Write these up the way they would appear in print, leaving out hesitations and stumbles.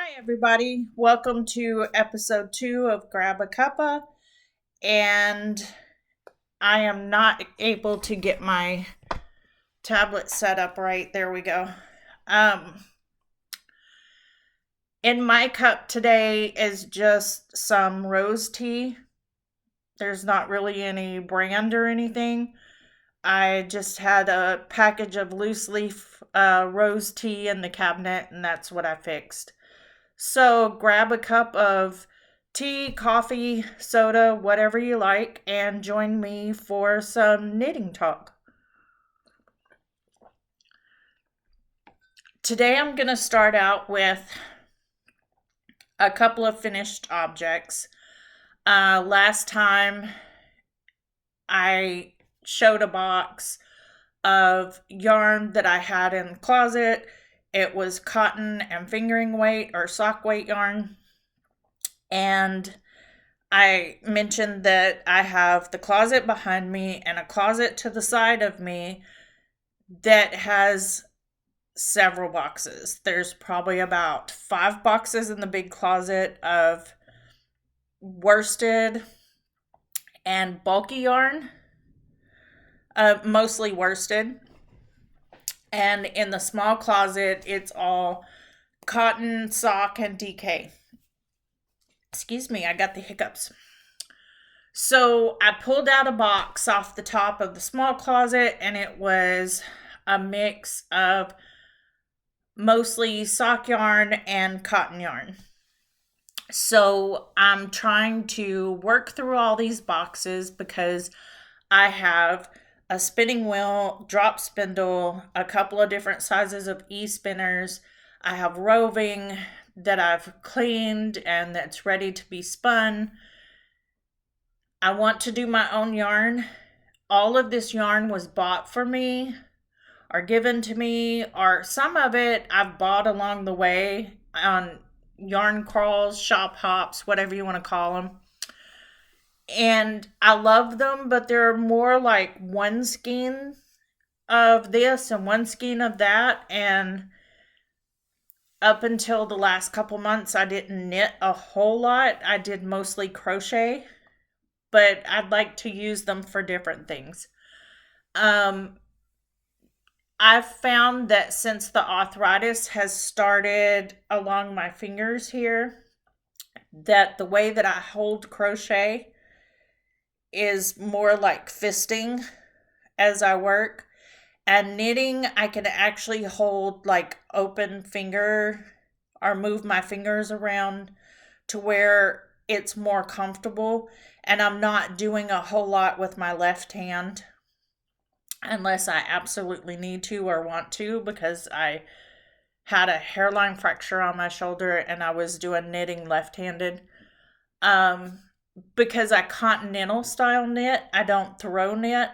Hi, everybody. Welcome to episode 2 of Grab a Cuppa. And I am not able to get my tablet set up right. There we go. In my cup today is just some rose tea. There's not really any brand or anything. I just had a package of loose leaf rose tea in the cabinet, and that's what I fixed. So grab a cup of tea, coffee, soda, whatever you like, and join me for some knitting talk. Today I'm going to start out with a couple of finished objects. Last time I showed a box of yarn that I had in the closet. It was cotton and fingering weight or sock weight yarn. And I mentioned that I have the closet behind me and a closet to the side of me that has several boxes. There's probably about 5 boxes in the big closet of worsted and bulky yarn, mostly worsted. And in the small closet, it's all cotton, sock, and DK. Excuse me, I got the hiccups. So I pulled out a box off the top of the small closet, and it was a mix of mostly sock yarn and cotton yarn. So I'm trying to work through all these boxes because I have a spinning wheel, drop spindle, a couple of different sizes of e-spinners. I have roving that I've cleaned and that's ready to be spun. I want to do my own yarn. All of this yarn was bought for me or given to me, or some of it I've bought along the way on yarn crawls, shop hops, whatever you want to call them. And I love them, but they're more like one skein of this and one skein of that. And up until the last couple months, I didn't knit a whole lot. I did mostly crochet, but I'd like to use them for different things. I've found that since the arthritis has started along my fingers here, that the way that I hold crochet is more like fisting as I work. And knitting, I can actually hold like open finger or move my fingers around to where it's more comfortable. And I'm not doing a whole lot with my left hand unless I absolutely need to or want to, because I had a hairline fracture on my shoulder and I was doing knitting left-handed. Because I continental style knit, I don't throw knit.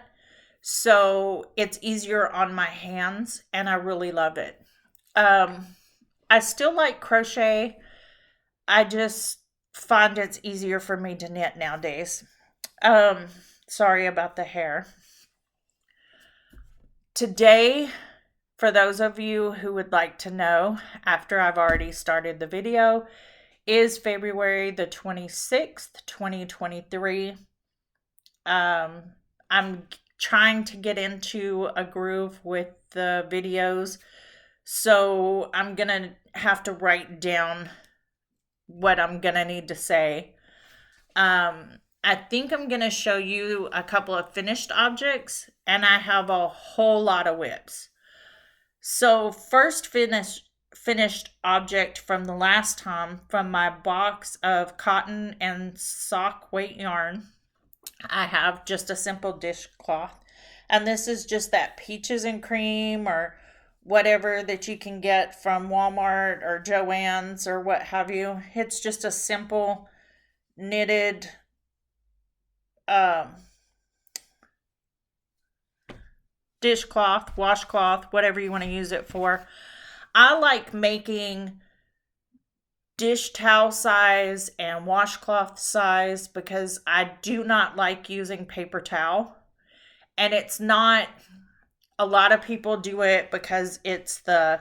So it's easier on my hands and I really love it. I still like crochet. I just find it's easier for me to knit nowadays. Sorry about the hair. Today, for those of you who would like to know, after I've already started the video, is February the 26th, 2023. I'm trying to get into a groove with the videos, so I'm gonna have to write down what I'm gonna need to say. I think I'm gonna show you a couple of finished objects, and I have a whole lot of whips. So first finished object from the last time, from my box of cotton and sock weight yarn, I have just a simple dishcloth. And this is just that peaches and cream or whatever that you can get from Walmart or Joann's or what have you. It's just a simple knitted dishcloth, washcloth, whatever you want to use it for. I like making dish towel size and washcloth size because I do not like using paper towel. And it's not, a lot of people do it because it's the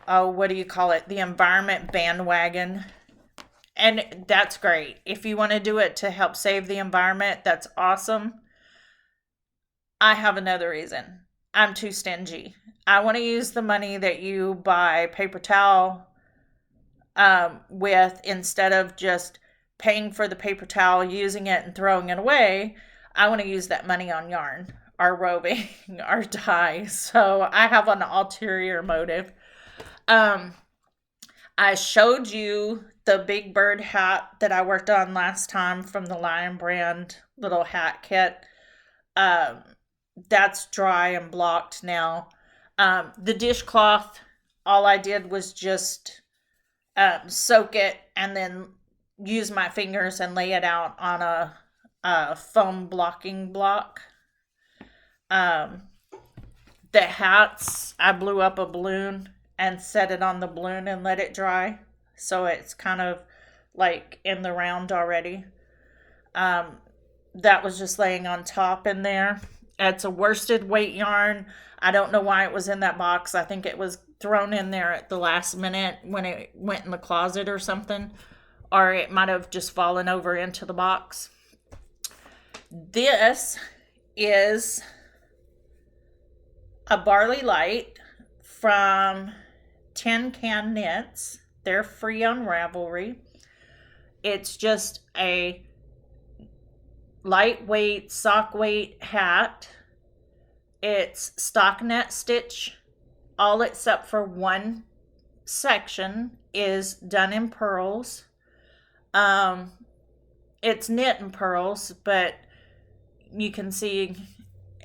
oh, what do you call it? The environment bandwagon. And that's great. If you want to do it to help save the environment, that's awesome. I have another reason. I'm too stingy. I want to use the money that you buy paper towel with, instead of just paying for the paper towel, using it, and throwing it away. I want to use that money on yarn, or roving, or dye. So I have an ulterior motive. I showed you the big bird hat that I worked on last time from the Lion Brand little hat kit. That's dry and blocked now. The dishcloth, all I did was just soak it and then use my fingers and lay it out on a foam blocking block. The hats, I blew up a balloon and set it on the balloon and let it dry. So it's kind of like in the round already. That was just laying on top in there. It's a worsted weight yarn. I don't know why it was in that box. I think it was thrown in there at the last minute when it went in the closet or something. Or it might have just fallen over into the box. This is a Barley Light from Tin Can Knits. They're free on Ravelry. It's just a lightweight sock weight hat. It's stockinette stitch. All except for one section is done in pearls. It's knit in pearls, but you can see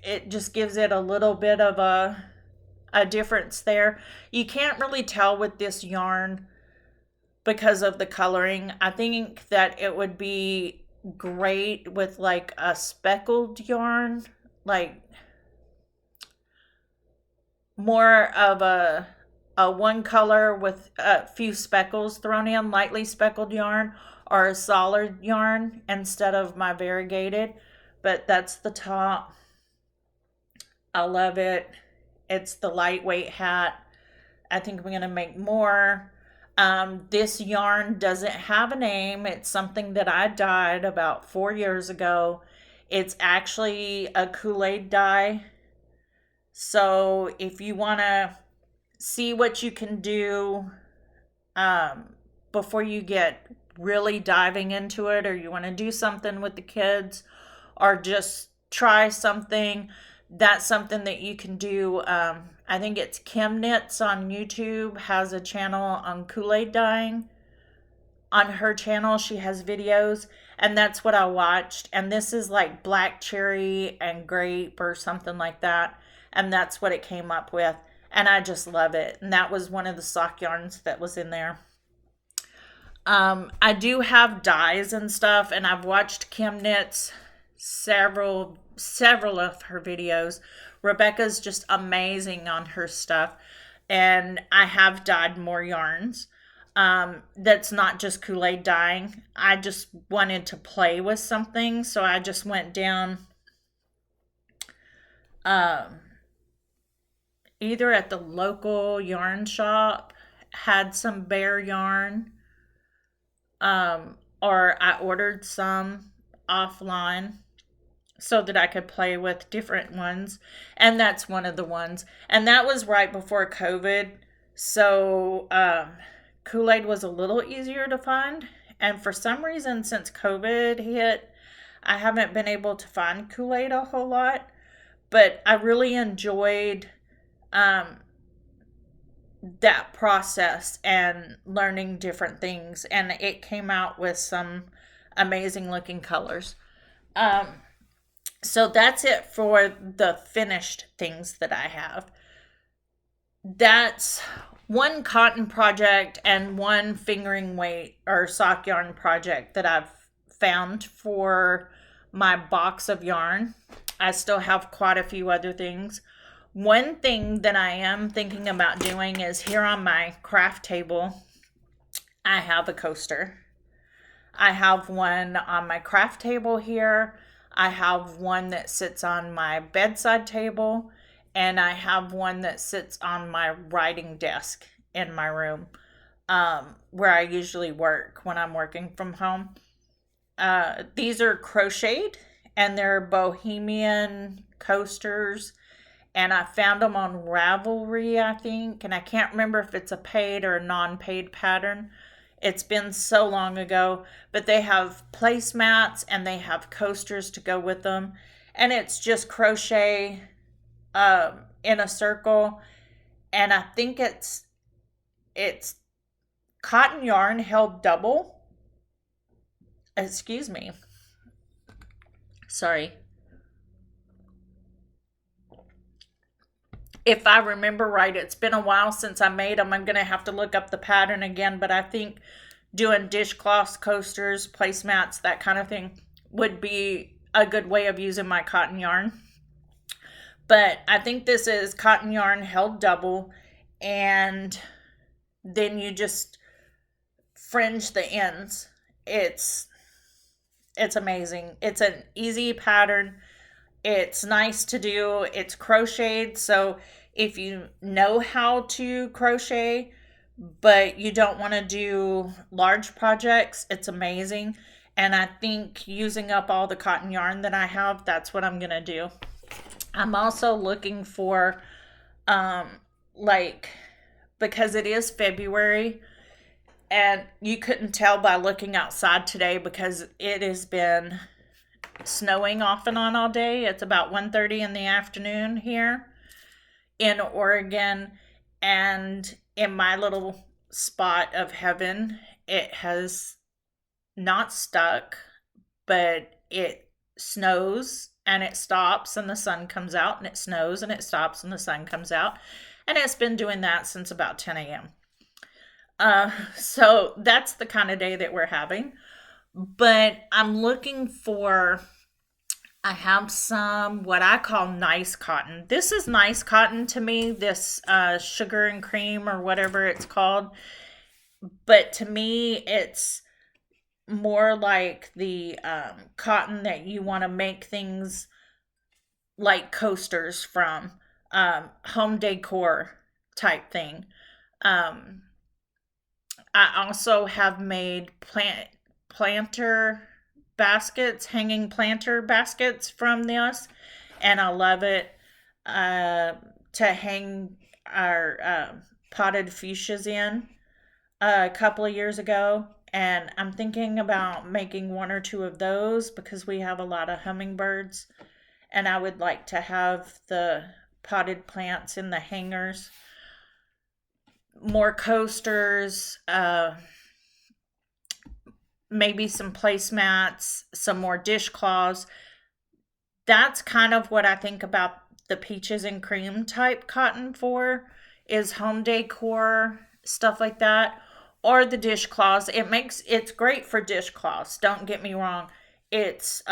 it just gives it a little bit of a difference there. You can't really tell with this yarn because of the coloring. I think that it would be great with like a speckled yarn, like more of a one color with a few speckles thrown in, lightly speckled yarn, or a solid yarn instead of my variegated. But that's the top. I love it. It's the lightweight hat. I think I'm going to make more. This yarn doesn't have a name. It's something that I dyed about 4 years ago. It's actually a Kool-Aid dye. So if you want to see what you can do before you get really diving into it, or you want to do something with the kids, or just try something, that's something that you can do. I think it's Kim Knits on YouTube has a channel on Kool-Aid dyeing. On her channel, she has videos, and that's what I watched. And this is like black cherry and grape or something like that. And that's what it came up with. And I just love it. And that was one of the sock yarns that was in there. I do have dyes and stuff, and I've watched Kim Knits several of her videos. Rebecca's just amazing on her stuff, and I have dyed more yarns. That's not just Kool-Aid dyeing. I just wanted to play with something, so I just went down either at the local yarn shop, had some bare yarn, or I ordered some offline so that I could play with different ones. And that's one of the ones. And that was right before COVID. So Kool-Aid was a little easier to find. And for some reason, since COVID hit, I haven't been able to find Kool-Aid a whole lot. But I really enjoyed that process and learning different things. And it came out with some amazing looking colors. So that's it for the finished things that I have. That's one cotton project and one fingering weight or sock yarn project that I've found for my box of yarn. I still have quite a few other things. One thing that I am thinking about doing is here on my craft table, I have a coaster. I have one on my craft table here. I have one that sits on my bedside table, and I have one that sits on my writing desk in my room, where I usually work when I'm working from home. These are crocheted and they're bohemian coasters, and I found them on Ravelry, I think, and I can't remember if it's a paid or a non-paid pattern. It's been so long ago, but they have placemats and they have coasters to go with them, and it's just crochet in a circle, and I think it's cotton yarn held double. Excuse me. Sorry. If I remember right, it's been a while since I made them. I'm going to have to look up the pattern again, but I think doing dishcloths, coasters, placemats, that kind of thing would be a good way of using my cotton yarn. But I think this is cotton yarn held double, and then you just fringe the ends. It's amazing. It's an easy pattern. It's nice to do. It's crocheted, so if you know how to crochet but you don't want to do large projects, it's amazing. And I think using up all the cotton yarn that I have, that's what I'm going to do. I'm also looking for like, because it is February, and you couldn't tell by looking outside today because it has been snowing off and on all day. It's about 1:30 in the afternoon here in Oregon, and in my little spot of heaven, it has not stuck, but it snows and it stops and the sun comes out, and it snows and it stops and the sun comes out, and it's been doing that since about 10 a.m. So that's the kind of day that we're having. But I'm looking for, I have some what I call nice cotton. This is nice cotton to me, this sugar and cream or whatever it's called. But to me, it's more like the cotton that you want to make things like coasters from, home decor type thing. I also have made planter baskets, hanging planter baskets from this, and I love it to hang our potted fuchsias in a couple of years ago. And I'm thinking about making one or two of those because we have a lot of hummingbirds, and I would like to have the potted plants in the hangers. More coasters, maybe some placemats, some more dishcloths. That's kind of what I think about the peaches and cream type cotton for, is home decor, stuff like that, or the dishcloths. It's great for dishcloths, don't get me wrong. It's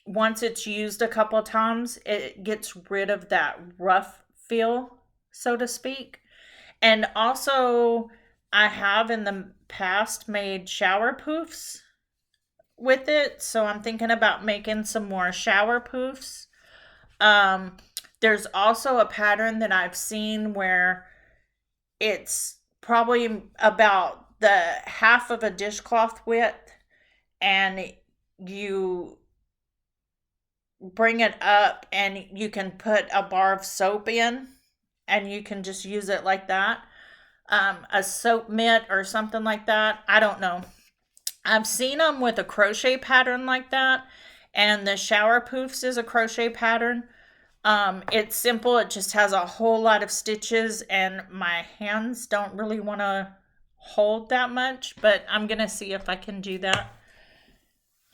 once it's used a couple of times, it gets rid of that rough feel, so to speak. And also, I have in the past made shower poofs with it, so I'm thinking about making some more shower poofs. There's also a pattern that I've seen where it's probably about the half of a dishcloth width, and you bring it up and you can put a bar of soap in, and you can just use it like that. A soap mitt or something like that. I don't know. I've seen them with a crochet pattern like that, and the shower poofs is a crochet pattern. It's simple. It just has a whole lot of stitches, and my hands don't really want to hold that much, but I'm going to see if I can do that.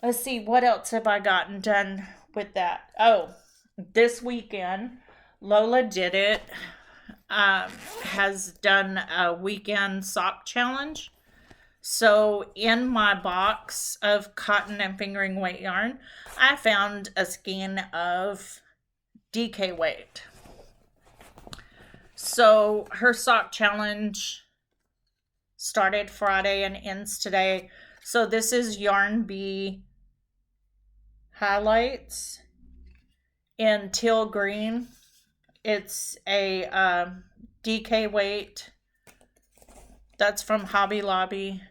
Let's see, what else have I gotten done with that? Oh, this weekend, Lola did it. Has done a weekend sock challenge. So in my box of cotton and fingering weight yarn, I found a skein of DK weight. So her sock challenge started Friday and ends today. So this is Yarn Bee highlights in teal green. It's a DK weight That's from Hobby Lobby.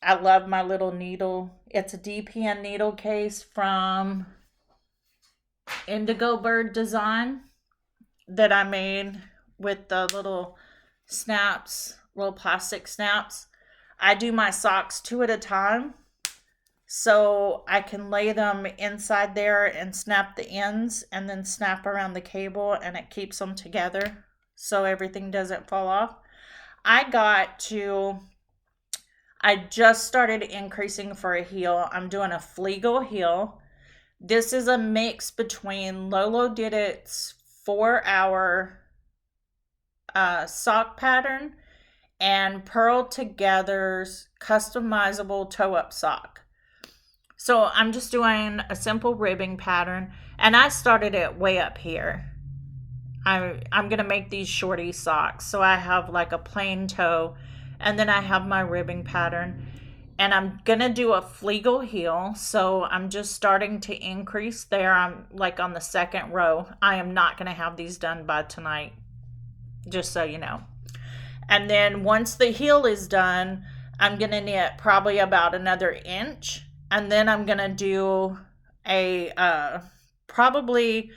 I love my little needle. It's a DPN needle case from Indigo Bird Design that I made with the little snaps, little plastic snaps. I do my socks 2 at a time, so I can lay them inside there and snap the ends and then snap around the cable, and it keeps them together so everything doesn't fall off. I just started increasing for a heel. I'm doing a Flegel heel. This is a mix between Lolo Did It's 4-hour sock pattern and Pearl Together's customizable toe-up sock. So I'm just doing a simple ribbing pattern, and I started it way up here. I'm going to make these shorty socks. So I have like a plain toe, and then I have my ribbing pattern. And I'm going to do a Flegel heel, so I'm just starting to increase there. I'm like on the second row. I am not going to have these done by tonight, just so you know. And then once the heel is done, I'm going to knit probably about another inch. And then I'm going to do a probably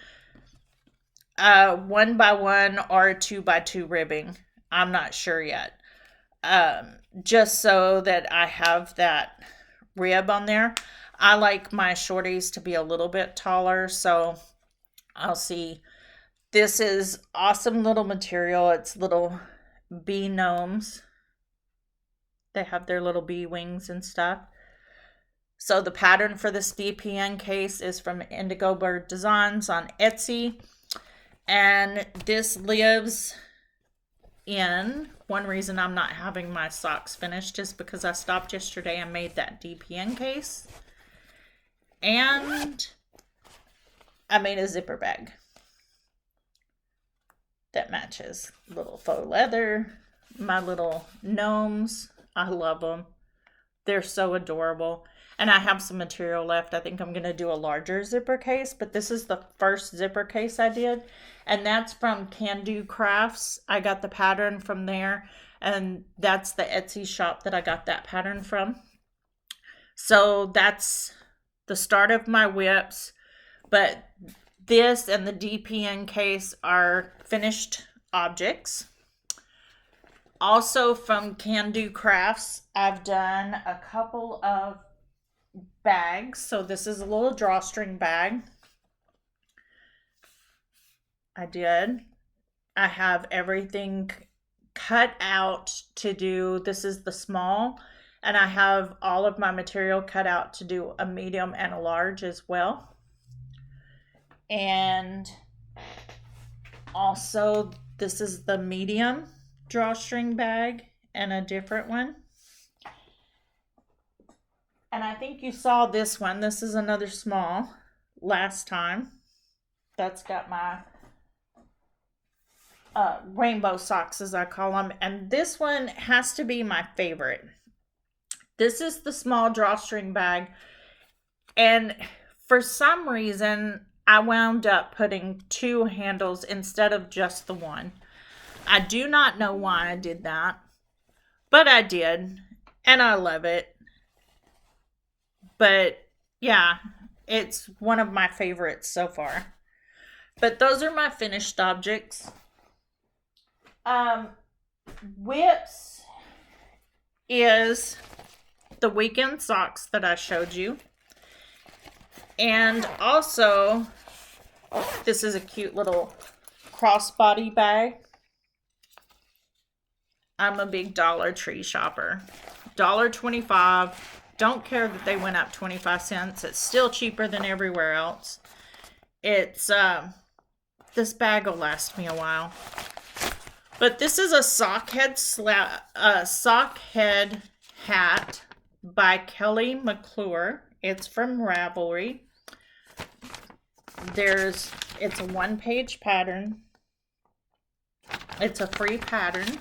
1x1 or 2x2 ribbing. I'm not sure yet. Just so that I have that rib on there. I like my shorties to be a little bit taller, so I'll see. This is awesome little material. It's little bee gnomes. They have their little bee wings and stuff. So the pattern for this DPN case is from Indigo Bird Designs on Etsy. And this lives in, one reason I'm not having my socks finished is because I stopped yesterday and made that DPN case. And I made a zipper bag that matches. Little faux leather, my little gnomes. I love them. They're so adorable. And I have some material left. I think I'm going to do a larger zipper case, but this is the first zipper case I did. And that's from Can Do Crafts. I got the pattern from there. And that's the Etsy shop that I got that pattern from. So that's the start of my whips. But this and the DPN case are finished objects. Also from Can Do Crafts, I've done a couple of bags. So this is a little drawstring bag. I have everything cut out to do, this is the small, and I have all of my material cut out to do a medium and a large as well. And also this is the medium drawstring bag and a different one. And I think you saw this one. This is another small last time. That's got my rainbow socks, as I call them. And this one has to be my favorite. This is the small drawstring bag. And for some reason, I wound up putting 2 handles instead of just the one. I do not know why I did that, but I did. And I love it. But yeah, it's one of my favorites so far. But those are my finished objects. Whips is the weekend socks that I showed you. And also, this is a cute little crossbody bag. I'm a big Dollar Tree shopper. $1.25. Don't care that they went up 25 cents. It's still cheaper than everywhere else. It's, this bag will last me a while. But this is a sock head hat by Kelly McClure. It's from Ravelry. It's a 1-page pattern. It's a free pattern.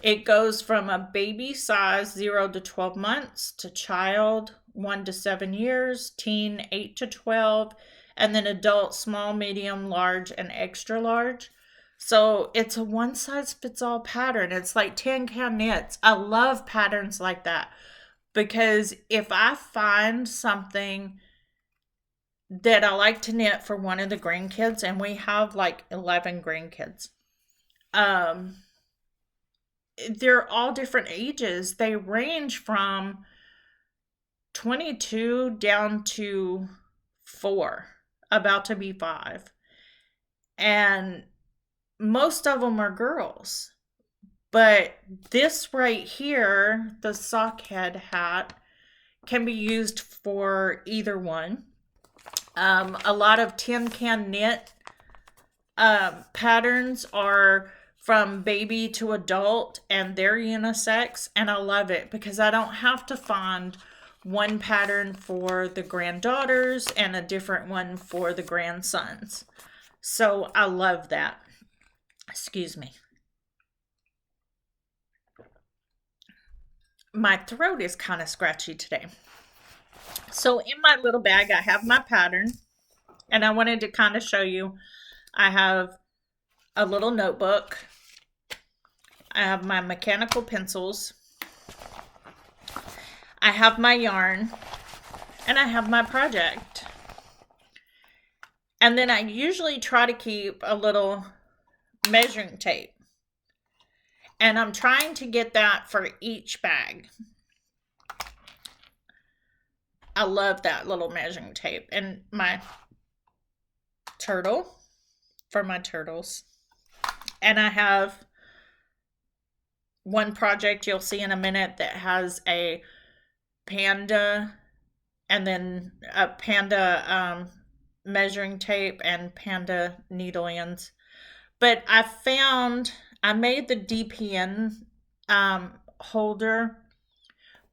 It goes from a baby size 0 to 12 months to child 1 to 7 years, teen 8 to 12, and then adult small, medium, large, and extra large. So it's a one size fits all pattern. It's like tin can knits. I love patterns like that because if I find something that I like to knit for one of the grandkids, and we have like 11 grandkids, um, they're all different ages. They range from 22 down to 4, about to be 5. And most of them are girls. But this right here, the sock head hat, can be used for either one. A lot of tin can knit patterns are from baby to adult, and they're unisex, and I love it because I don't have to find one pattern for the granddaughters and a different one for the grandsons. So I love that. Excuse me. My throat is kind of scratchy today. So in my little bag, I have my pattern, and I wanted to kind of show you. I have a little notebook. I have my mechanical pencils. I have my yarn, and I have my project. And then I usually try to keep a little measuring tape. And I'm trying to get that for each bag. I love that little measuring tape. And my turtle for my turtles. And I have one project you'll see in a minute that has a panda and then a panda measuring tape and panda needle ends. But I made the DPN holder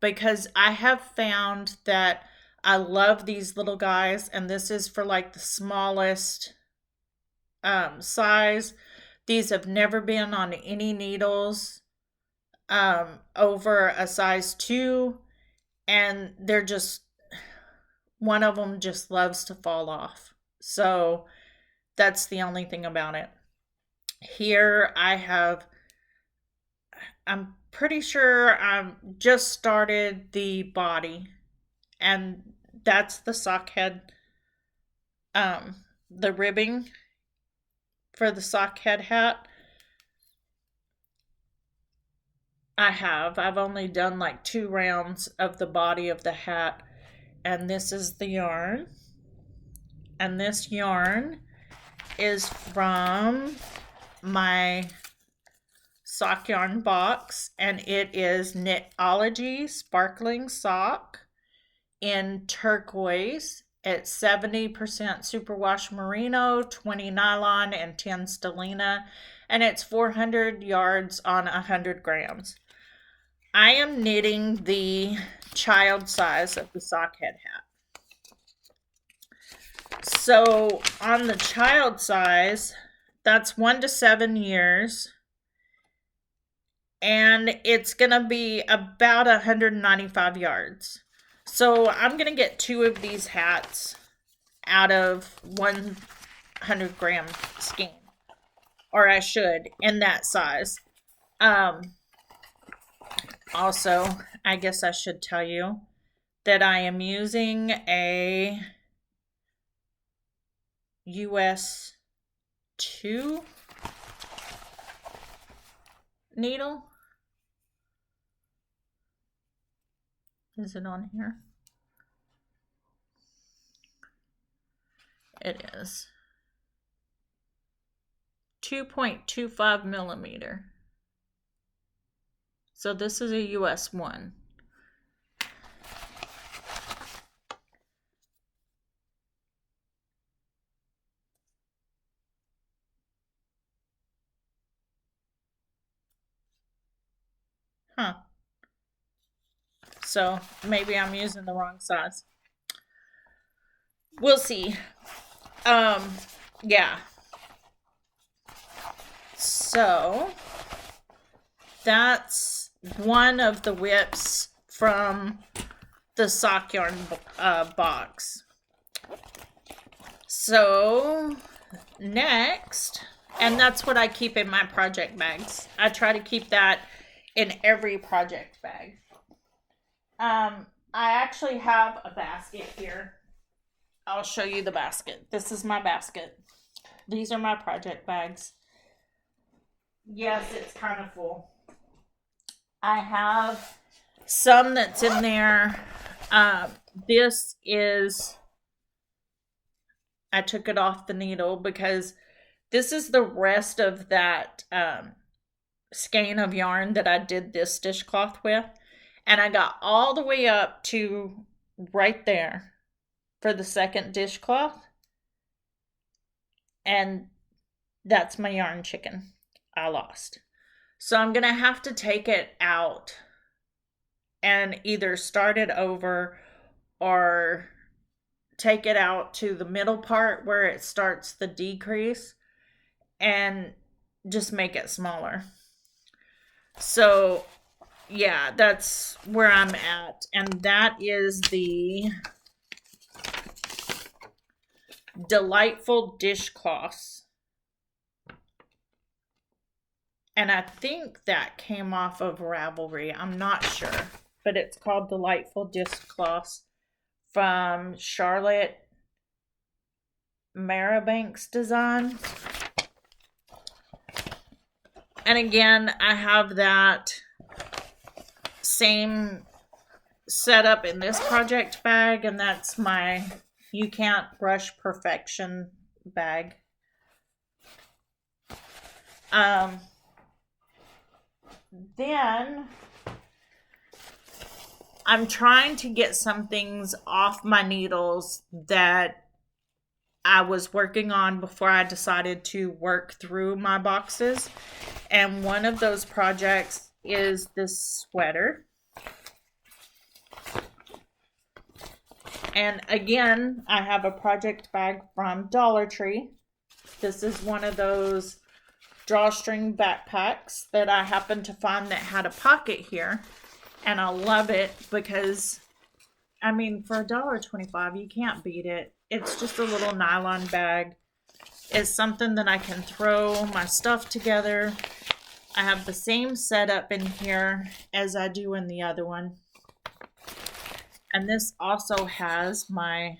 because I have found that I love these little guys, and this is for like the smallest size. These have never been on any needles over a size 2, and they're just, one of them just loves to fall off. So that's the only thing about it. Here I'm pretty sure I just started the body, and that's the sock head, the ribbing for the sock head hat. I've only done like 2 rounds of the body of the hat, and this is the yarn. And this yarn is from my sock yarn box, and it is Knitology Sparkling Sock in turquoise. It's 70% superwash merino, 20 nylon, and 10 stellina, and it's 400 yards on 100 grams. I am knitting the child size of the sock head hat. So on the child size, that's 1 to 7 years, and it's gonna be about 195 yards. So I'm gonna get 2 of these hats out of 100 gram skein, or I should, in that size. Also, I guess I should tell you that I am using a US 2 needle. Is it on here? It is. 2.25 millimeter. So this is a US 1. Huh. So maybe I'm using the wrong size. We'll see. Yeah. So that's one of the whips from the sock yarn box. So next And that's what I keep in my project bags. I try to keep that in every project bag. I actually have a basket here. I'll show you the basket. This is my basket. These are my project bags. Yes, it's kind of full. I have some that's in there. This is, I took it off the needle because this is the rest of that skein of yarn that I did this dishcloth with. And I got all the way up to right there for the second dishcloth. And that's my yarn chicken I lost. So I'm going to have to take it out and either start it over or take it out to the middle part where it starts the decrease and just make it smaller. So yeah, that's where I'm at. And that is the Delightful Dishcloths. And I think that came off of Ravelry. I'm not sure. But it's called Delightful Dishcloths from Charlotte Maribant's design. And again, I have that same setup in this project bag, and that's my You Can't Rush Perfection bag. Then I'm trying to get some things off my needles that I was working on before I decided to work through my boxes. And one of those projects is this sweater. And again, I have a project bag from Dollar Tree. This is one of those drawstring backpacks that I happened to find that had a pocket here. And I love it because, I mean, for $1.25, you can't beat it. It's just a little nylon bag. It's something that I can throw my stuff together. I have the same setup in here as I do in the other one. And this also has my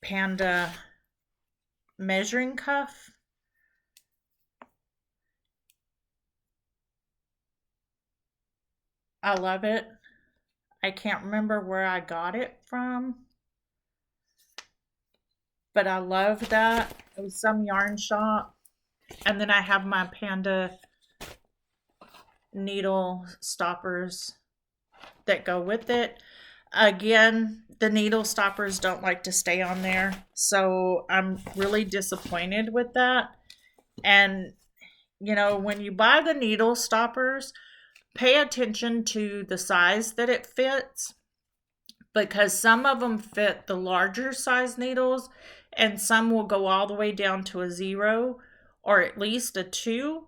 Panda measuring cuff. I love it. I can't remember where I got it from, but I love that. It was some yarn shop. And then I have my Panda needle stoppers that go with it. Again, the needle stoppers don't like to stay on there, so I'm really disappointed with that. And you know, when you buy the needle stoppers, pay attention to the size that it fits, because some of them fit the larger size needles and some will go all the way down to a 0 or at least a 2.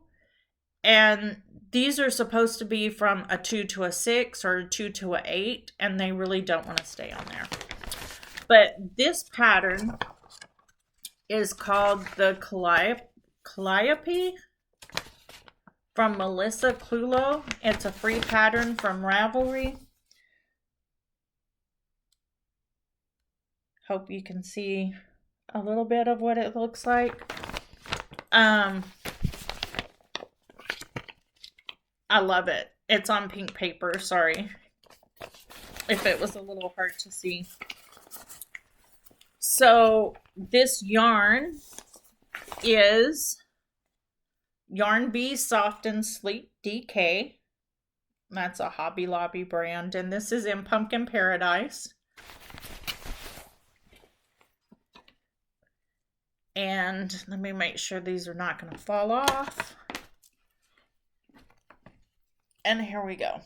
And these are supposed to be from a 2 to a 6 or a 2 to a 8, and they really don't want to stay on there. But this pattern is called the Calliope from Melissa Clulo. It's a free pattern from Ravelry. Hope you can see a little bit of what it looks like. I love it. It's on pink paper. Sorry if it was a little hard to see. So this yarn is Yarn Bee Soft and Sleep DK. That's a Hobby Lobby brand, and this is in Pumpkin Paradise. And let me make sure these are not going to fall off. And here we go.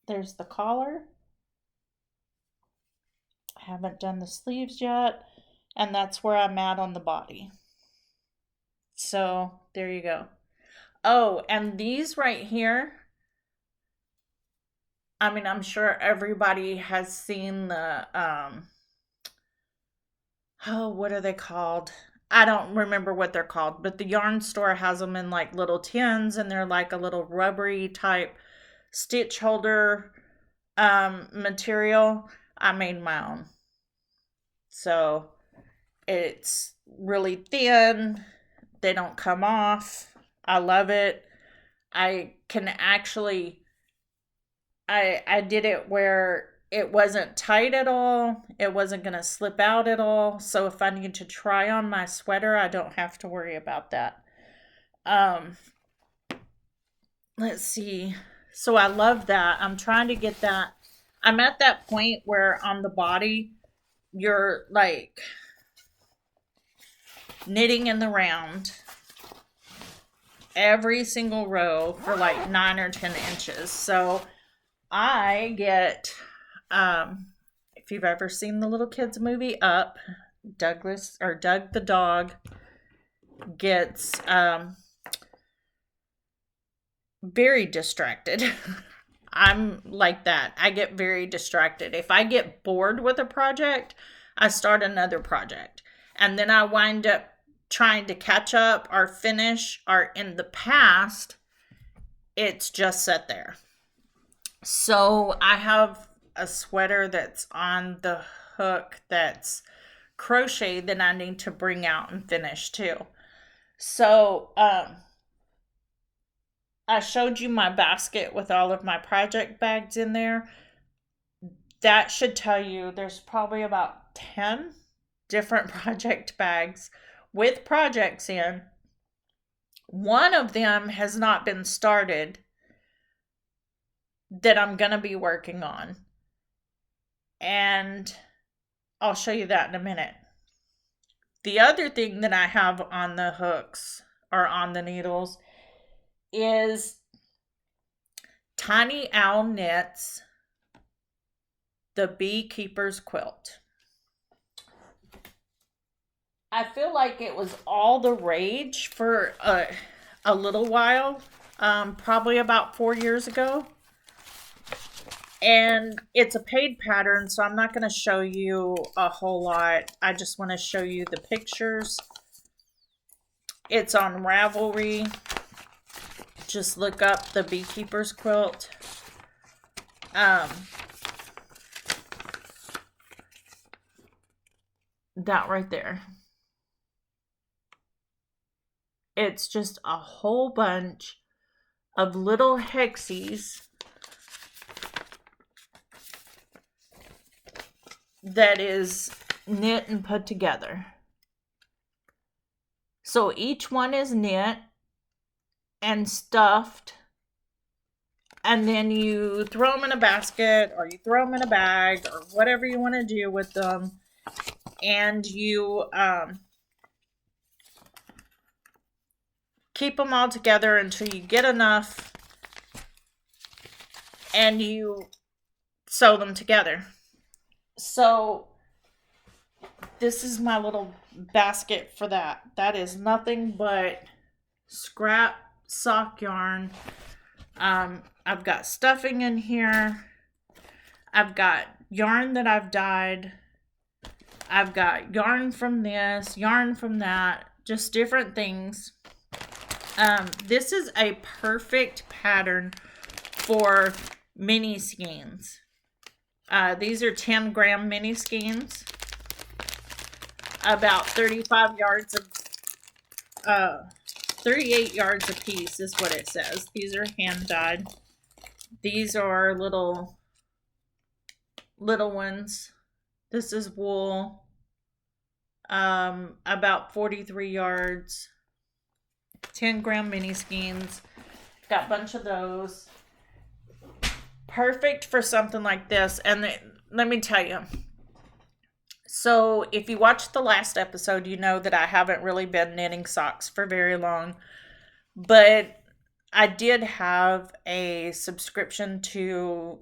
There's the collar. I haven't done the sleeves yet, and that's where I'm at on the body. So there you go. Oh, and these right here, I mean, I'm sure everybody has seen the oh, what are they called? I don't remember what they're called, but the yarn store has them in like little tins, and they're like a little rubbery type stitch holder material. I made my own. So it's really thin. They don't come off. I love it. I can actually I did it where it wasn't tight at all. It wasn't going to slip out at all. So if I need to try on my sweater, I don't have to worry about that. Um let's see. So I love that. I'm trying to get that. I'm at that point where on the body you're like knitting in the round every single row for like 9 or 10 inches. So I get, if you've ever seen the little kids movie Up, Doug the dog gets very distracted. I'm like that. I get very distracted. If I get bored with a project, I start another project. And then I wind up trying to catch up or finish, or in the past, it's just set there. So I have a sweater that's on the hook that's crocheted that I need to bring out and finish too. So I showed you my basket with all of my project bags in there. That should tell you there's probably about 10 different project bags with projects in. One of them has not been started that I'm going to be working on. And I'll show you that in a minute. The other thing that I have on the hooks or on the needles is Tiny Owl Knits, the Beekeeper's Quilt. I feel like it was all the rage for a little while, probably about 4 years ago. And it's a paid pattern, so I'm not going to show you a whole lot. I just want to show you the pictures. It's on Ravelry. Just look up the Beekeeper's Quilt. That right there. It's just a whole bunch of little hexies that is knit and put together. So each one is knit and stuffed, and then you throw them in a basket or you throw them in a bag or whatever you want to do with them, and you keep them all together until you get enough, and you sew them together. So this is my little basket for that. That is nothing but scrap sock yarn. I've got stuffing in here. I've got yarn that I've dyed. I've got yarn from this, yarn from that, just different things. This is a perfect pattern for mini skeins. These are 10-gram mini skeins. About 35 yards of 38 yards a piece is what it says. These are hand dyed. These are little ones. This is wool. About 43 yards. 10-gram mini skeins. Got a bunch of those. Perfect for something like this. And let me tell you. So if you watched the last episode, you know that I haven't really been knitting socks for very long. But I did have a subscription to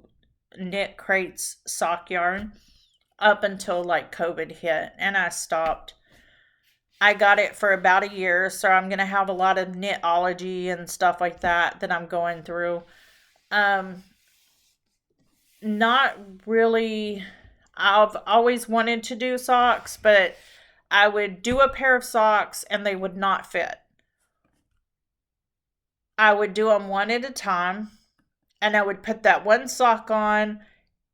Knit Crate's sock yarn up until like COVID hit, and I stopped. I got it for about a year, so I'm going to have a lot of knitology and stuff like that I'm going through. Not really. I've always wanted to do socks, but I would do a pair of socks and they would not fit. I would do them one at a time, and I would put that one sock on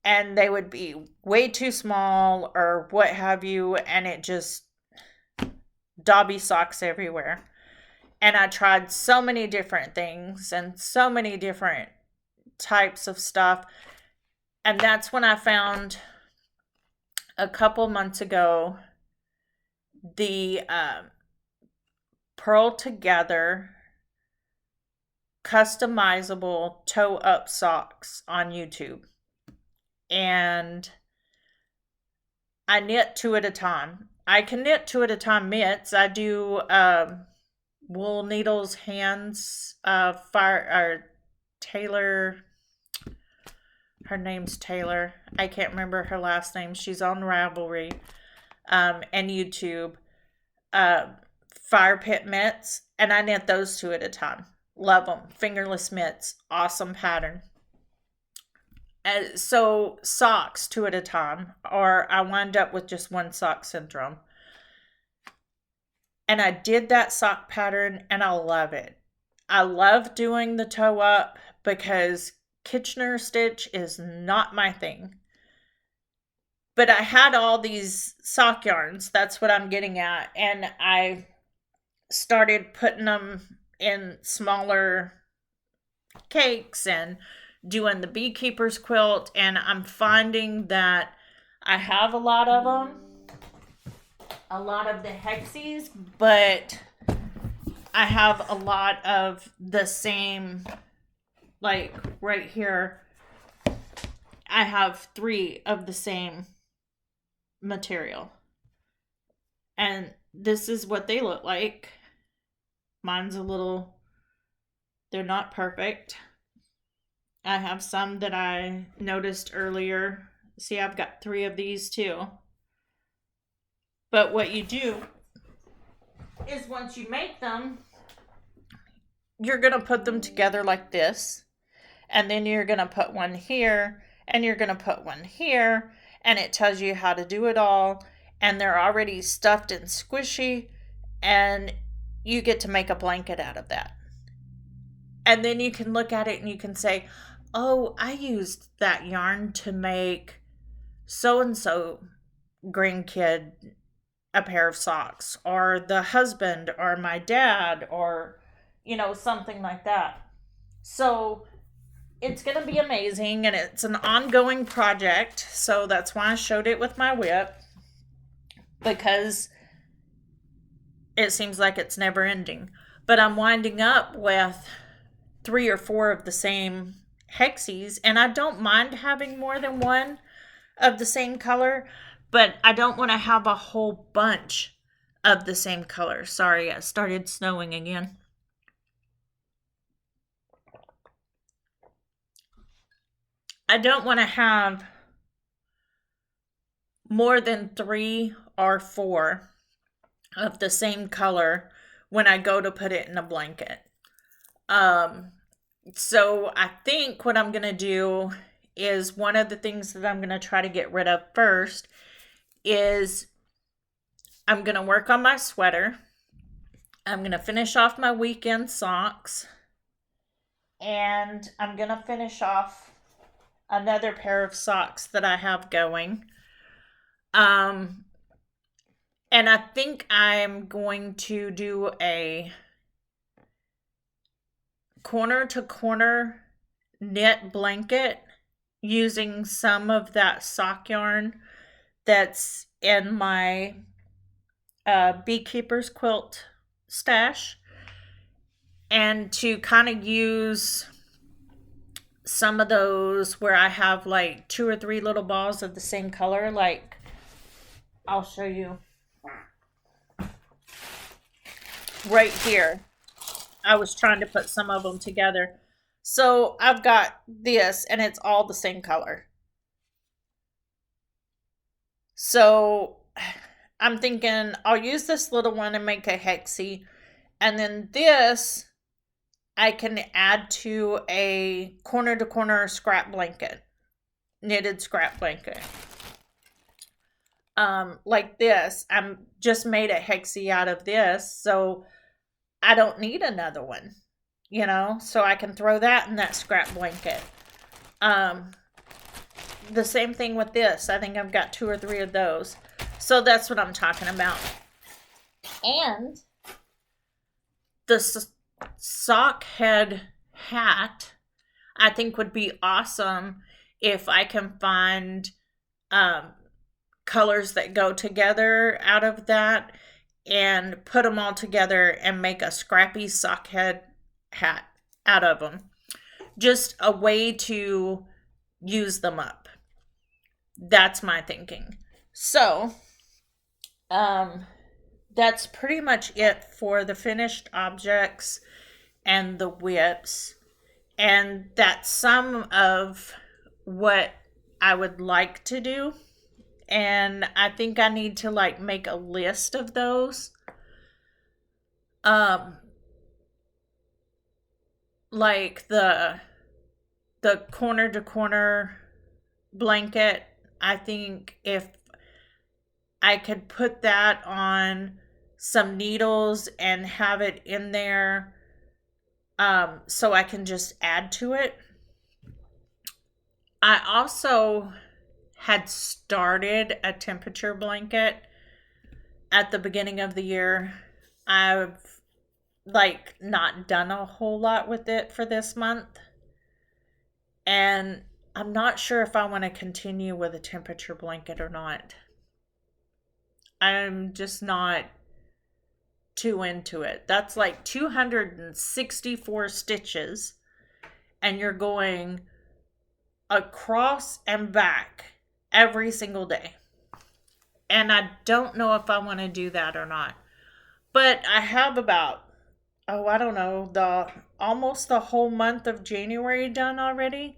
and they would be way too small or what have you, and it just dobby socks everywhere. And I tried so many different things and so many different types of stuff. And that's when I found a couple months ago the Pearl Together customizable toe up socks on YouTube. And I knit two at a time. I can knit two at a time mitts. I do wool needles, hands, Taylor. Her name's Taylor. I can't remember her last name. She's on Ravelry and YouTube. Fire pit mitts, and I knit those two at a time. Love them. Fingerless mitts. Awesome pattern. So socks two at a time, or I wind up with just one sock syndrome. And I did that sock pattern and I love it. I love doing the toe up because Kitchener stitch is not my thing. But I had all these sock yarns. That's what I'm getting at. And I started putting them in smaller cakes and doing the beekeeper's quilt. And I'm finding that I have a lot of them. A lot of the hexies, but I have a lot of the same, like right here, I have 3 of the same material. And this is what they look like. Mine's a little, they're not perfect. I have some that I noticed earlier. See, I've got 3 of these too. But what you do is once you make them, you're going to put them together like this. And then you're going to put one here, and you're going to put one here, and it tells you how to do it all. And they're already stuffed and squishy, and you get to make a blanket out of that. And then you can look at it and you can say, oh, I used that yarn to make so-and-so grandkid a pair of socks, or the husband, or my dad, or, you know, something like that. So it's going to be amazing, and it's an ongoing project. So that's why I showed it with my whip, because it seems like it's never ending. But I'm winding up with 3 or 4 of the same hexies, and I don't mind having more than one of the same color, but I don't want to have a whole bunch of the same color. Sorry, it started snowing again. I don't want to have more than 3 or 4 of the same color when I go to put it in a blanket. So I think what I'm going to do is, one of the things that I'm going to try to get rid of first is I'm going to work on my sweater. I'm going to finish off my weekend socks. And I'm going to finish off another pair of socks that I have going. And I think I'm going to do a corner to corner knit blanket using some of that sock yarn that's in my beekeeper's quilt stash, and to kind of use some of those where I have like 2 or 3 little balls of the same color. Like, I'll show you right here. I was trying to put some of them together. So I've got this, and it's all the same color. So I'm thinking I'll use this little one and make a hexie. And then this I can add to a corner to corner scrap blanket, knitted scrap blanket. like this. I'm just made a hexie out of this, so I don't need another one, so I can throw that in that scrap blanket. Um, the same thing with this. I think I've got 2 or 3 of those. So that's what I'm talking about. And the sock head hat, I think would be awesome if I can find colors that go together out of that and put them all together and make a scrappy sock head hat out of them. Just a way to use them up. That's my thinking. So, that's pretty much it for the finished objects and the whips. And that's some of what I would like to do. And I think I need to make a list of those. Like the corner to corner blanket, I think if I could put that on some needles and have it in there, so I can just add to it. I also had started a temperature blanket at the beginning of the year. I've not done a whole lot with it for this month. And I'm not sure if I want to continue with a temperature blanket or not. I'm just not too into it. That's 264 stitches, and you're going across and back every single day. And I don't know if I want to do that or not. But I have about, I don't know, almost the whole month of January done already.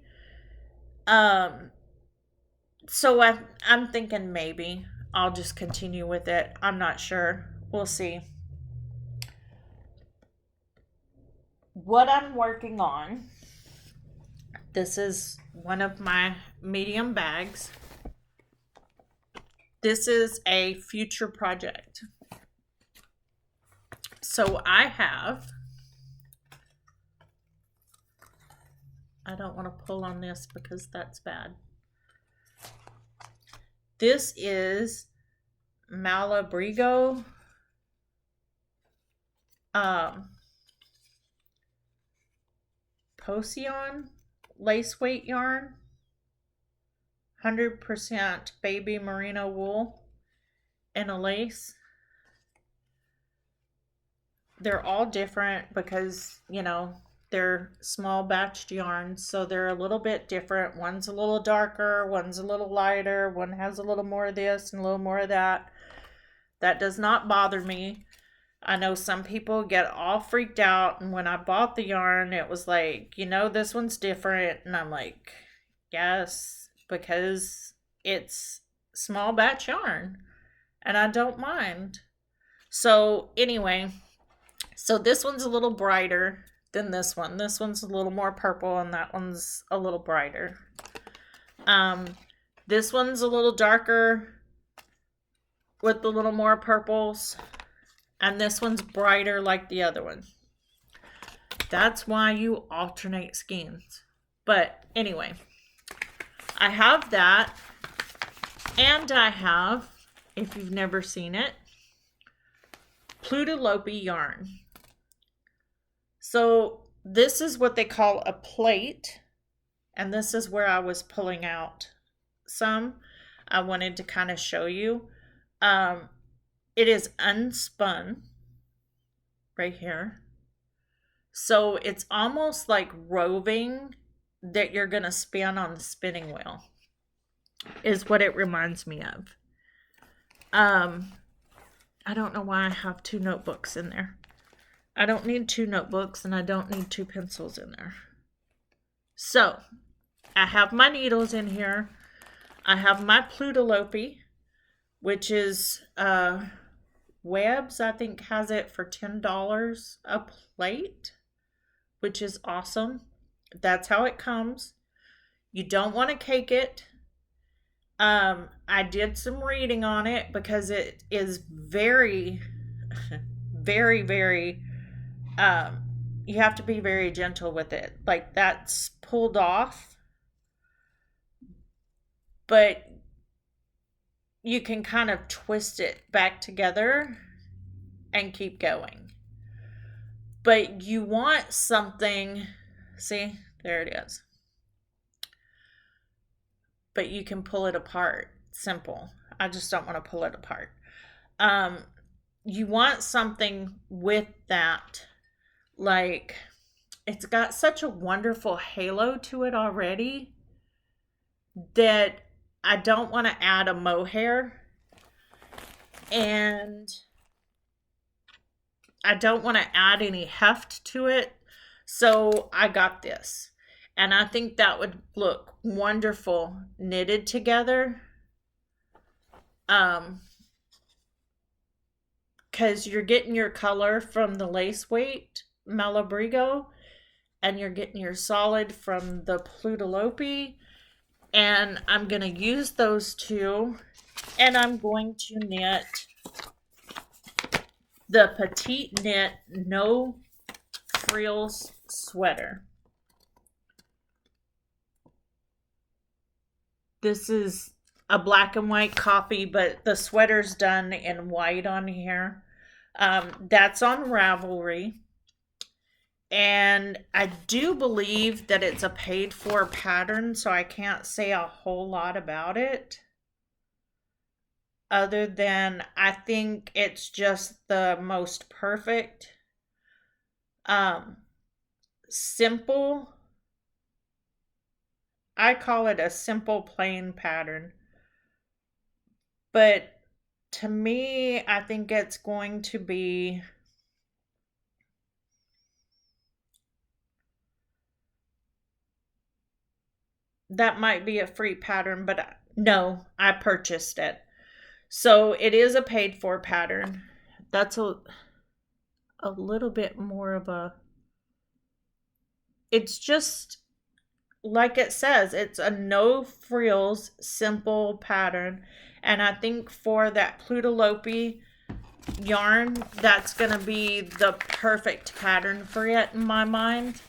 So I'm thinking maybe I'll just continue with it. I'm not sure. We'll see. What I'm working on, this is one of my medium bags. This is a future project. So I don't want to pull on this because that's bad. This is Malabrigo Potion lace weight yarn, 100% baby merino wool and a lace. They're all different because, they're small batched yarns, so they're a little bit different. One's a little darker, one's a little lighter, one has a little more of this and a little more of that. That does not bother me. I know some people get all freaked out, and when I bought the yarn, it was like, this one's different, and I'm like, yes, because it's small batch yarn, and I don't mind. So anyway, so this one's a little brighter than this one. This one's a little more purple, and that one's a little brighter. This one's a little darker with a little more purples, and this one's brighter like the other one. That's why you alternate skeins. But anyway, I have that, and I have, if you've never seen it, Plutalope yarn. So this is what they call a plate, and this is where I was pulling out some. I wanted to kind of show you. It is unspun right here. So it's almost like roving that you're going to spin on the spinning wheel is what it reminds me of. I don't know why I have 2 notebooks in there. I don't need 2 notebooks, and I don't need 2 pencils in there. So I have my needles in here. I have my Plutalope, which is Webs, I think, has it for $10 a plate, which is awesome. That's how it comes. You don't want to cake it. I did some reading on it because it is very, very, very, um, you have to be very gentle with it. Like that's pulled off, but you can kind of twist it back together and keep going. But you want something, see, there it is. But you can pull it apart. Simple. I just don't want to pull it apart. Um, you want something with that, like it's got such a wonderful halo to it already that I don't want to add a mohair, and I don't want to add any heft to it. So I got this. And I think that would look wonderful knitted together. Because you're getting your color from the lace weight Malabrigo, and you're getting your solid from the Plutalope. And I'm going to use those two, and I'm going to knit the Petite Knit No Frills sweater. This is a black and white copy, but the sweater's done in white on here. That's on Ravelry. And I do believe that it's a paid for pattern, so I can't say a whole lot about it. Other than I think it's just the most perfect, simple. I call it a simple plain pattern. But to me, I think it's going to be that might be a free pattern, but no, I purchased it. So it is a paid for pattern. That's a little bit more of a, it's just like it says, it's a no frills simple pattern. And I think for that Plutalope yarn, that's going to be the perfect pattern for it in my mind.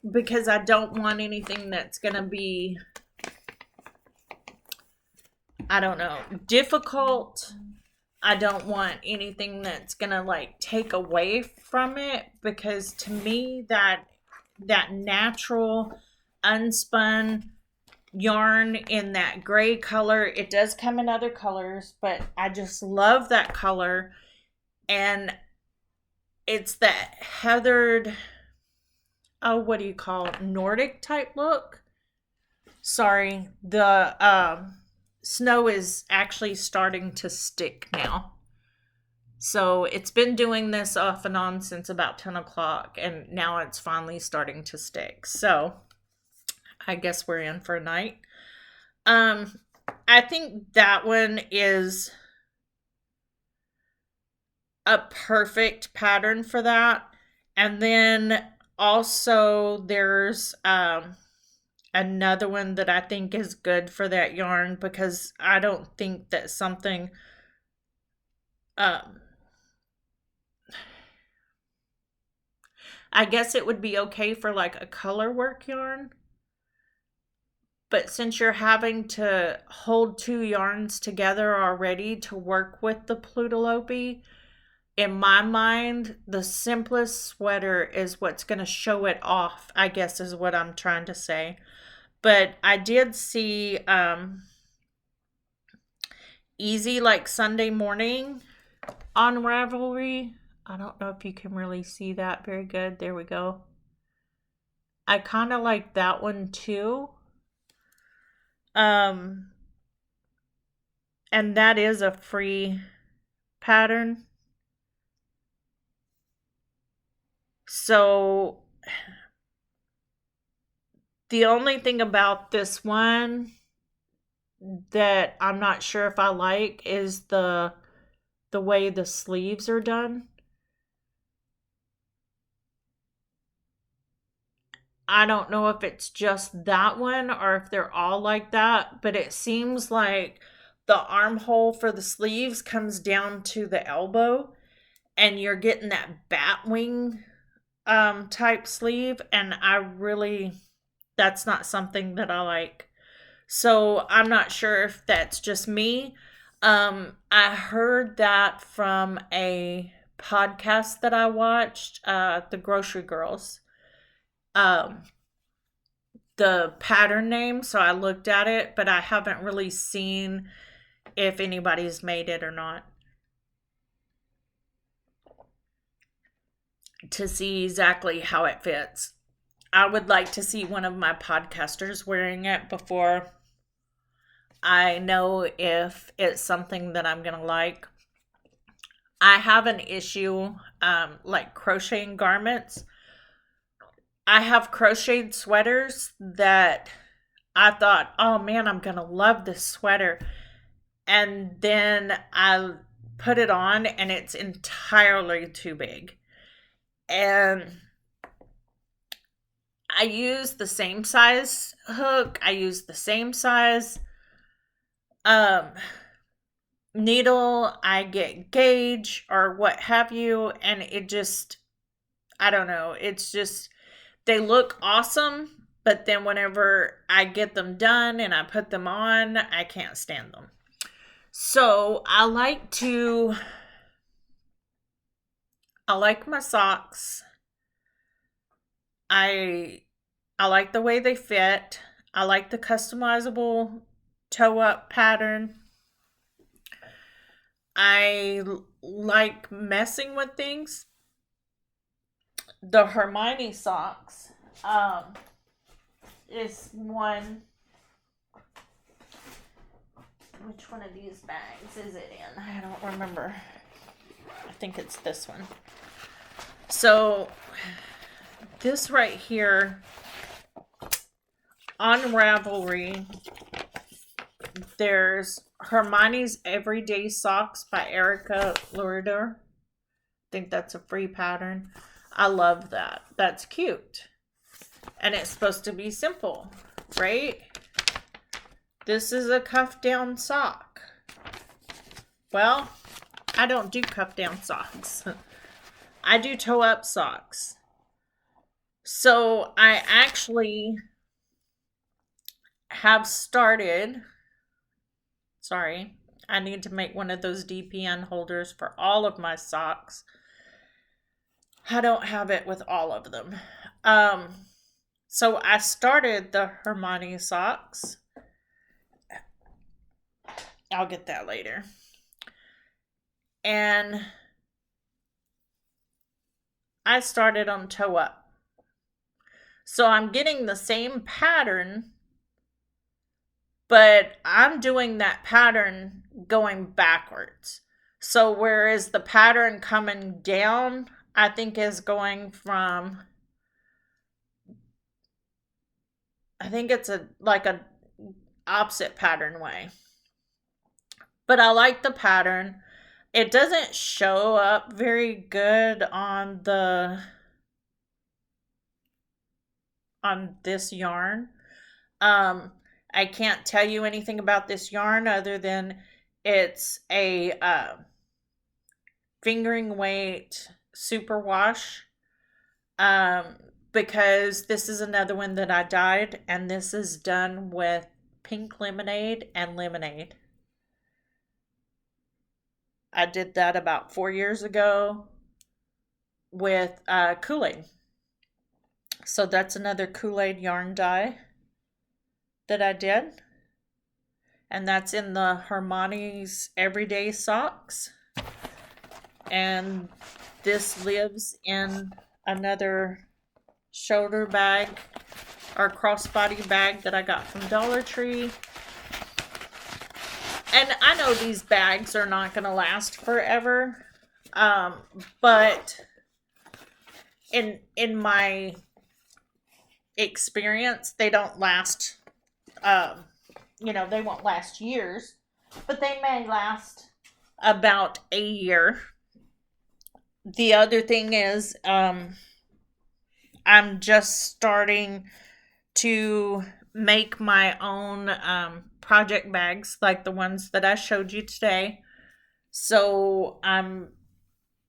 Because I don't want anything that's going to be, I don't know, difficult. I don't want anything that's going to like take away from it, because to me that natural unspun yarn in that gray color, it does come in other colors, but I just love that color. And it's that heathered, oh, what do you call it, Nordic type look. Sorry, the snow is actually starting to stick now. So it's been doing this off and on since about 10 o'clock, and now it's finally starting to stick. So I guess we're in for a night. I think that one is a perfect pattern for that. And then also there's another one that I think is good for that yarn, because I don't think that something I guess it would be okay for like a color work yarn. But since you're having to hold two yarns together already to work with the Plutalope, in my mind, the simplest sweater is what's going to show it off, I guess is what I'm trying to say. But I did see Easy Like Sunday Morning on Ravelry. I don't know if you can really see that very good. There we go. I kind of like that one too. And that is a free pattern. So the only thing about this one that I'm not sure if I like is the way the sleeves are done. I don't know if it's just that one or if they're all like that, but it seems like the armhole for the sleeves comes down to the elbow and you're getting that bat wing type sleeve, and that's not something that I like. So I'm not sure if that's just me. I heard that from a podcast that I watched, the Grocery Girls. Um, the pattern name, so I looked at it, but I haven't really seen if anybody's made it or not to see exactly how it fits. I would like to see one of my podcasters wearing it before I know if it's something that I'm gonna like. I have an issue like crocheting garments. I have crocheted sweaters that I thought, oh man, I'm gonna love this sweater. And then I put it on and it's entirely too big. And I use the same size hook, I use the same size um needle, I get gauge or what have you, and it just, I don't know, it's just, they look awesome, but then whenever I get them done and I put them on, I can't stand them. So I like my socks. I like the way they fit. I like the customizable toe up pattern. I like messing with things. The Hermione socks is one. Which one of these bags is it in? I don't remember. I think it's this one. So this right here on Ravelry, there's Hermione's Everyday Socks by Erica Lourder. I think that's a free pattern. I love that. That's cute. And it's supposed to be simple, right? This is a cuff down sock. Well, I don't do cuff down socks. I do toe up socks. So I actually have started, sorry, I need to make one of those DPN holders for all of my socks. I don't have it with all of them. So I started the Hermione socks. I'll get that later. And I started on toe up. So I'm getting the same pattern, but I'm doing that pattern going backwards. So whereas the pattern coming down, I think is going from, I think it's a opposite pattern way. But I like the pattern. It doesn't show up very good on this yarn. I can't tell you anything about this yarn other than it's a fingering weight superwash. Because this is another one that I dyed, and this is done with pink lemonade and lemonade. I did that about 4 years ago with Kool-Aid. So that's another Kool-Aid yarn dye that I did. And that's in the Hermione's Everyday Socks. And this lives in another shoulder bag or crossbody bag that I got from Dollar Tree. And I know these bags are not going to last forever, but in my experience, they don't last, they won't last years, but they may last about a year. The other thing is, I'm just starting to make my own project bags like the ones that I showed you today. So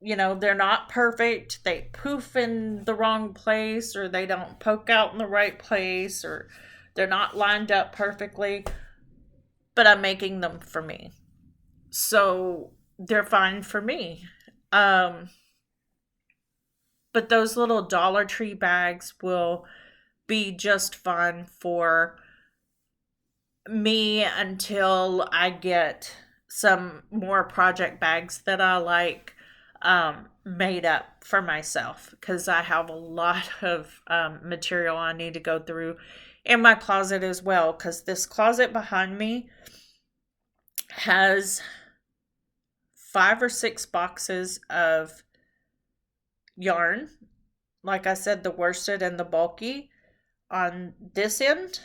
they're not perfect. They poof in the wrong place, or they don't poke out in the right place, or they're not lined up perfectly. But I'm making them for me. So they're fine for me. Um, but those little Dollar Tree bags will be just fun for me until I get some more project bags that I like made up for myself, because I have a lot of material I need to go through in my closet as well, because this closet behind me has 5 or 6 boxes of yarn. Like I said, the worsted and the bulky on this end.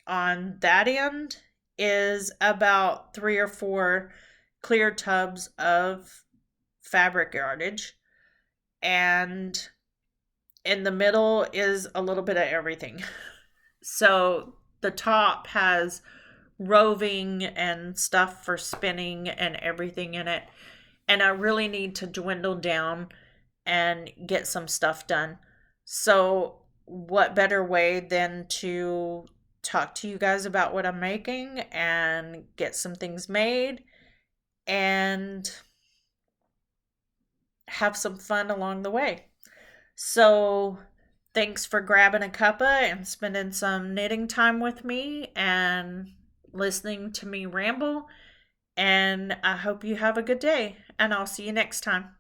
On that end is about 3 or 4 clear tubs of fabric yardage. And in the middle is a little bit of everything. So the top has roving and stuff for spinning and everything in it. And I really need to dwindle down and get some stuff done. So, what better way than to talk to you guys about what I'm making and get some things made and have some fun along the way. So, thanks for grabbing a cuppa and spending some knitting time with me and listening to me ramble. And I hope you have a good day, and I'll see you next time.